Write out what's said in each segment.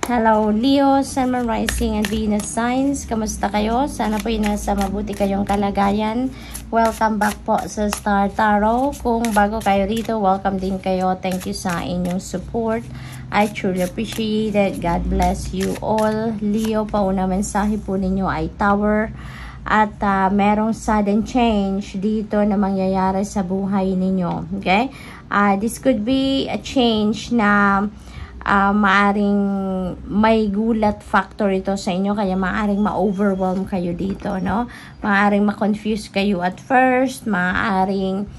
Hello Leo, Sun, Moon, Rising, and Venus signs. Kamusta kayo? Sana po nasa mabuti kayong kalagayan. Welcome back po sa Star Tarot. Kung bago kayo rito, welcome din kayo. Thank you sa inyong support. I truly appreciate it. God bless you all. Leo, pauna mensahe po ninyo ay Tower. At merong sudden change dito na mangyayari sa buhay ninyo. Okay? This could be a change na maaring may gulat factor ito sa inyo, kaya maaring ma-overwhelm kayo dito, no? Maaring ma-confuse kayo at first, maaring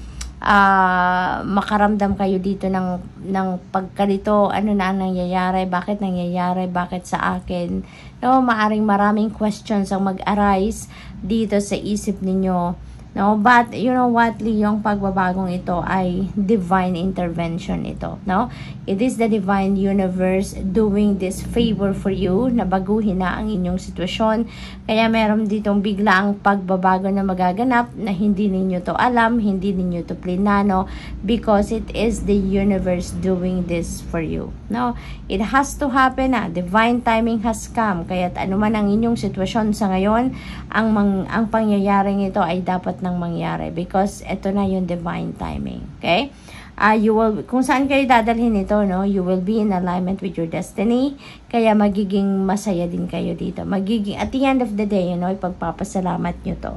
makaramdam kayo dito ng pagkalito, ano na ang nangyayari, bakit sa akin, no? Maaring maraming questions ang mag-arise dito sa isip ninyo. No, but you know what, Leo, yung pagbabagong ito ay divine intervention ito, no? It is the divine universe doing this favor for you na baguhin na ang inyong sitwasyon. Kaya meron ditong biglaang pagbabago na magaganap na hindi ninyo to alam, hindi ninyo to plinano, because it is the universe doing this for you. No, it has to happen na. Divine timing has come. Kaya anuman ang inyong sitwasyon sa ngayon, ang pangyayaring ito ay dapat nang mangyari, because ito na yung divine timing. Okay? You will, kung saan kayo dadalhin ito, no? You will be in alignment with your destiny. Kaya magiging masaya din kayo dito. Magiging, at the end of the day, you know, ipagpapasalamat nyo to.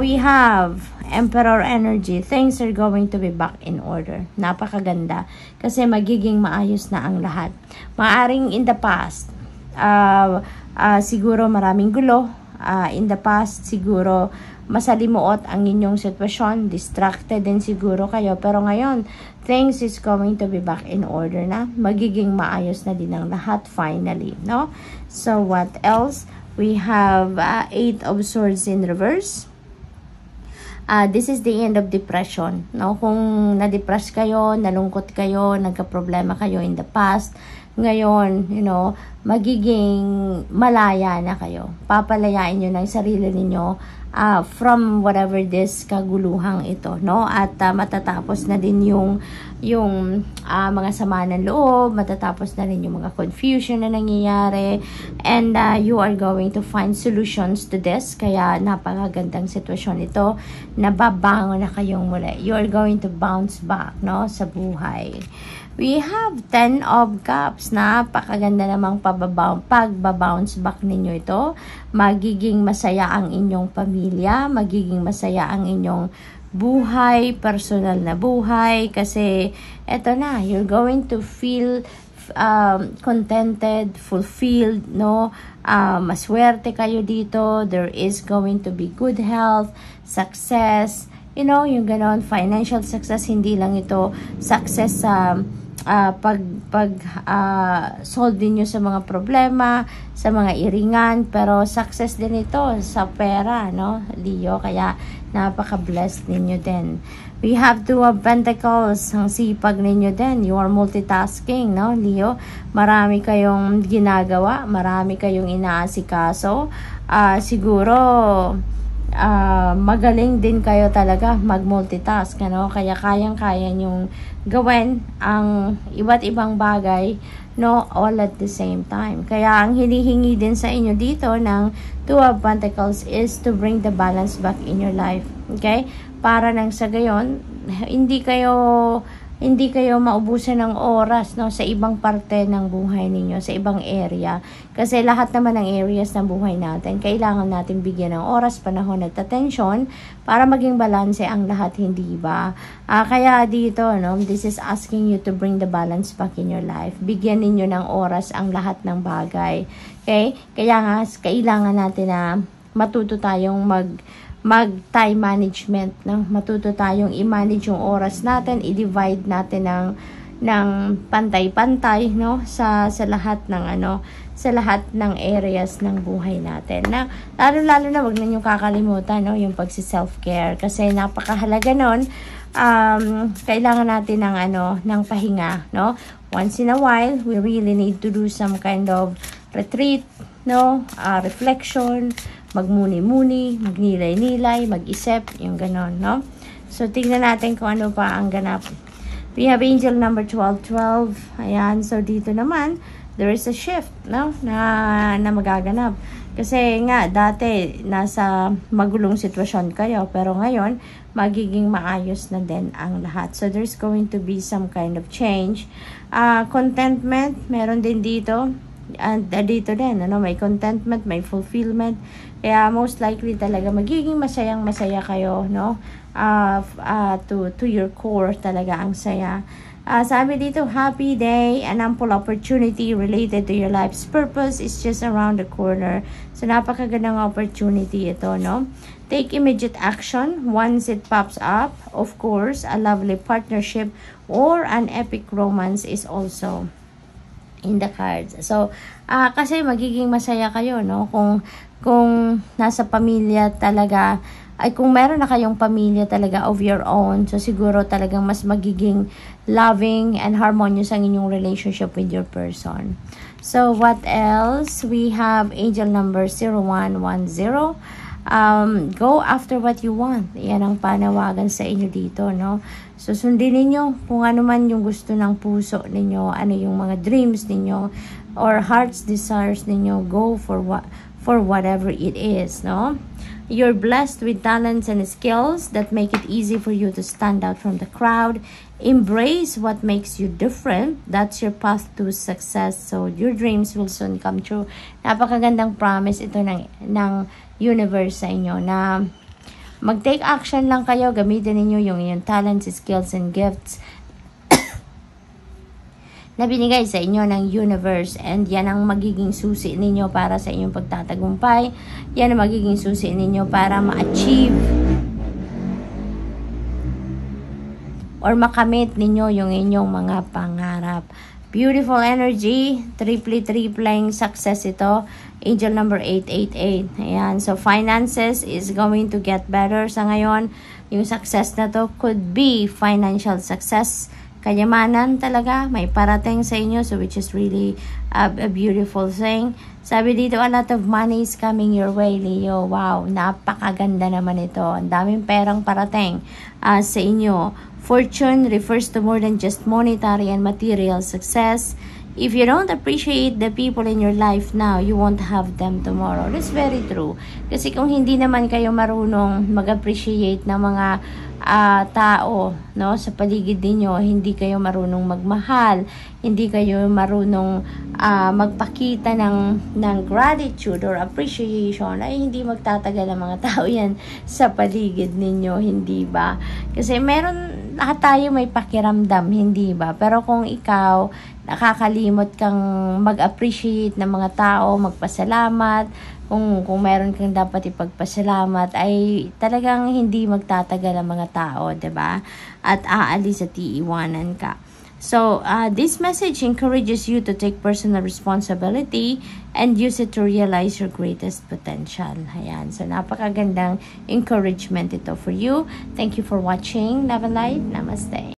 We have Emperor energy. Things are going to be back in order. Napakaganda. Kasi magiging maayos na ang lahat. Maaring in the past, siguro maraming gulo. In the past, siguro masalimuot ang inyong sitwasyon, distracted din siguro kayo, pero ngayon things is going to be back in order na, magiging maayos na din ang lahat finally, no? So what else? We have 8 of Swords in reverse. This is the end of depression, no? Kung na-depress kayo, nalungkot kayo, nagka-problema kayo in the past, ngayon, you know, magiging malaya na kayo. Papalayain nyo ng sarili ninyo from whatever this kaguluhang ito, no? At matatapos na din yung mga sama ng loob, matatapos na rin yung mga confusion na nangyayari, and you are going to find solutions to this. Kaya napakagandang sitwasyon ito, nababangon na kayong muli. You are going to bounce back, no, sa buhay. We have 10 of Cups. Napakaganda namang pagbabounce back ninyo ito. Magiging masaya ang inyong pamilya, magiging masaya ang inyong buhay, personal na buhay, kasi eto na, you're going to feel contented, fulfilled, no? Maswerte kayo dito. There is going to be good health, success, you know, yung ganon, financial success. Hindi lang ito success sa solve din nyo sa mga problema, sa mga iringan, pero success din ito sa pera, no, Leo? Kaya napaka-blessed ninyo din. We have 2 of Pentacles. Ang sipag ninyo din. You are multitasking, no, Leo? Marami kayong ginagawa, marami kayong inaasikaso. Siguro magaling din kayo talaga mag-multitask, ano? Kaya kayang-kaya nyong gawin ang iba't ibang bagay, no, all at the same time. Kaya ang hinihingi din sa inyo dito ng 2 of Pentacles is to bring the balance back in your life. Okay? Para nang sa gayon, hindi kayo maubusan ng oras, no, sa ibang parte ng buhay ninyo, sa ibang area. Kasi lahat naman ng areas ng buhay natin, kailangan natin bigyan ng oras, panahon at attention para maging balanse ang lahat, hindi ba? Kaya dito, no, this is asking you to bring the balance back in your life. Bigyan ninyo ng oras ang lahat ng bagay. Okay? Kaya nga, kailangan natin na matuto tayong mag-time management, no? Matuto tayong i-manage yung oras natin, i-divide natin ng pantay-pantay, no, sa lahat ng sa lahat ng areas ng buhay natin. Na lalo na wag niyo kakalimutan, no, yung pagsi-self-care, kasi napakahalaga nun. Kailangan natin ng pahinga, no? Once in a while, we really need to do some kind of retreat, no, reflection, magmuni-muni, magnilay-nilay, mag-isip, yung ganon, no? So, tingnan natin kung ano pa ang ganap. We have angel number 1212. Ayan, so dito naman, there is a shift, no? Na magaganap. Kasi nga, dati, nasa magulong sitwasyon kayo. Pero ngayon, magiging maayos na din ang lahat. So, there's going to be some kind of change. Contentment, meron din dito. And dito din, ano, may contentment, may fulfillment. Kaya most likely talaga magiging masayang-masaya kayo, no? To your core talaga ang saya. Sabi dito, happy day, an ample opportunity related to your life's purpose is just around the corner. So, napakagandang opportunity ito, no? Take immediate action once it pops up. Of course, a lovely partnership or an epic romance is also in the cards. So, kasi magiging masaya kayo, no? Kung nasa pamilya talaga, ay kung meron na kayong pamilya talaga of your own, so siguro talagang mas magiging loving and harmonious ang inyong relationship with your person. So, what else? We have angel number 0110. Go after what you want. Yan ang panawagan sa inyo dito, no? So, sundin ninyo kung ano man yung gusto ng puso ninyo, ano yung mga dreams ninyo, or heart's desires ninyo. Go for whatever it is, no? You're blessed with talents and skills that make it easy for you to stand out from the crowd. Embrace what makes you different. That's your path to success. So, your dreams will soon come true. Napakagandang promise ito ng universe sa inyo na mag-take action lang kayo. Gamitin ninyo yung inyong talents, skills, and gifts na binigay sa inyo ng universe, and yan ang magiging susi ninyo para sa inyong pagtatagumpay. Yan ang magiging susi ninyo para ma-achieve or makamit ninyo yung inyong mga pangarap. Beautiful energy, tripling success ito. Angel number 888. Ayan, so finances is going to get better sa ngayon. Yung success na to could be financial success, kayamanan talaga, may parating sa inyo, so which is really a beautiful thing. Sabi dito, a lot of money is coming your way, Leo. Wow, napakaganda naman ito. Ang daming perang parating sa inyo. Fortune refers to more than just monetary and material success. If you don't appreciate the people in your life now, you won't have them tomorrow. That's very true. Kasi kung hindi naman kayo marunong mag-appreciate ng mga tao, no, sa paligid niyo, hindi kayo marunong magmahal, hindi kayo marunong magpakita ng gratitude or appreciation, ay hindi magtatagal ang mga tao yan sa paligid ninyo, hindi ba? Kasi lahat tayo may pakiramdam, hindi ba? Pero kung ikaw nakakalimot kang mag-appreciate ng mga tao, magpasalamat, kung meron kang dapat ipagpasalamat, ay talagang hindi magtatagal ang mga tao, 'di ba? At aalis at iiwanan ka. So, this message encourages you to take personal responsibility and use it to realize your greatest potential. Ayan. So, napakagandang encouragement ito for you. Thank you for watching. Love and light. Namaste.